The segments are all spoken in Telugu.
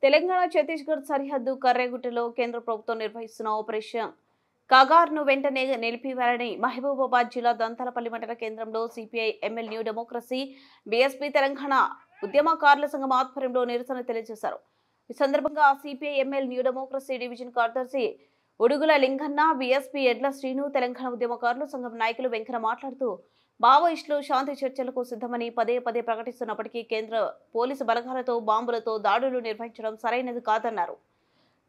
తెలంగాణ ఛత్తీస్గఢ్ సరిహద్దు కర్రేగుట్టలో కేంద్ర ప్రభుత్వం నిర్వహిస్తున్న ఆపరేషన్ కగార్ను వెంటనే నిలిపివేయాలని మహబూబాబాద్ జిల్లా దంతాలపల్లి మండల కేంద్రంలో CPI ML new democracy BSP Telangana ఉద్యమకారుల సంఘం ఆధ్వర్యంలో నిరసన తెలియజేశారు. ఈ సందర్భంగా CPI ML new democracy division కార్యదర్శి ఉడుగుల లింగన్న, బీఎస్పీ ఎడ్ల శ్రీను, తెలంగాణ ఉద్యమకారుల సంఘం నాయకులు వెంకన్న మాట్లాడుతూ మావోయిస్టులు శాంతి చర్చలకు సిద్ధమని పదే పదే ప్రకటిస్తున్నప్పటికీ కేంద్ర పోలీసు బలగాలతో బాంబులతో దాడులు నిర్వహించడం సరైనది కాదన్నారు.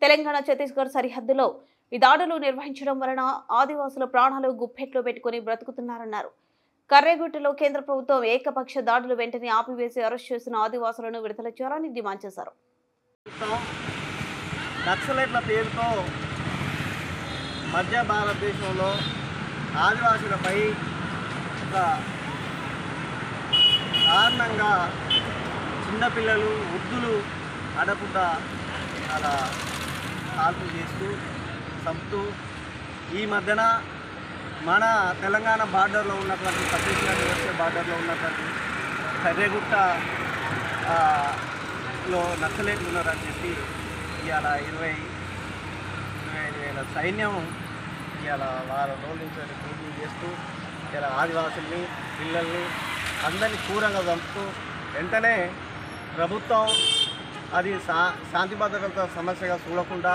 తెలంగాణ ఛత్తీస్గఢ్ సరిహద్దులో ఈ దాడులు నిర్వహించడం వలన ఆదివాసుల ప్రాణాలు గుప్పెట్లో పెట్టుకుని బ్రతుకుతున్నారన్నారు. కర్రేగుట్టలో కేంద్ర ప్రభుత్వం ఏకపక్ష దాడులు వెంటనే ఆపివేసి అరెస్ట్ చేసిన ఆదివాసులను విడుదల చేయాలని డిమాండ్ చేశారు. నక్సలైట్ల పేరుతో మధ్య భారతదేశంలో ఆదివాసులపై ఒక కారణంగా చిన్నపిల్లలు వృద్ధులు అడకుండా అలా కాల్పులు చేస్తూ చంపుతూ ఈ మధ్యన మన తెలంగాణ బార్డర్లో ఉన్నటువంటి ఛత్తీస్గఢ్ వచ్చే బార్డర్లో ఉన్నటువంటి కర్రేగుట్ట లో నక్సలైట్లు ఉన్నారని చెప్పి ఇవాళ 25,000 సైన్యం ఇవాళ వారం రోజుల నుంచి పూజలు చేస్తూ ఇలా ఆదివాసుల్ని పిల్లల్ని అందరినీ క్రూరంగా చంపుతూ వెంటనే ప్రభుత్వం అది శాంతి భద్రతల సమస్యగా చూడకుండా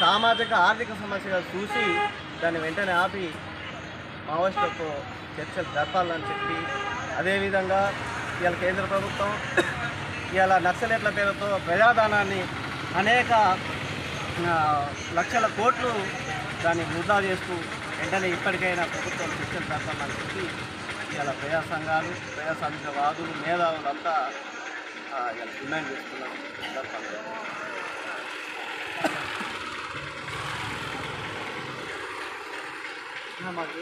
సామాజిక ఆర్థిక సమస్యగా చూసి దాన్ని వెంటనే ఆపి మావోయిస్టులతో చర్చలు జరపాలని చెప్పి అదేవిధంగా ఇవాళ కేంద్ర ప్రభుత్వం ఇవాళ నక్సలైట్ల పేరుతో ప్రజాధనాన్ని అనేక లక్షల కోట్లు దాన్ని వృధా చేస్తూ వెంటనే ఇప్పటికైనా ప్రభుత్వం చర్చలు జరపాలని చెప్పి ఇవాళ ప్రజా సంఘాలు ప్రజాస్వామికవాదులు మేధావులంతా ఇలా డిమాండ్ చేస్తున్నారు. మాకు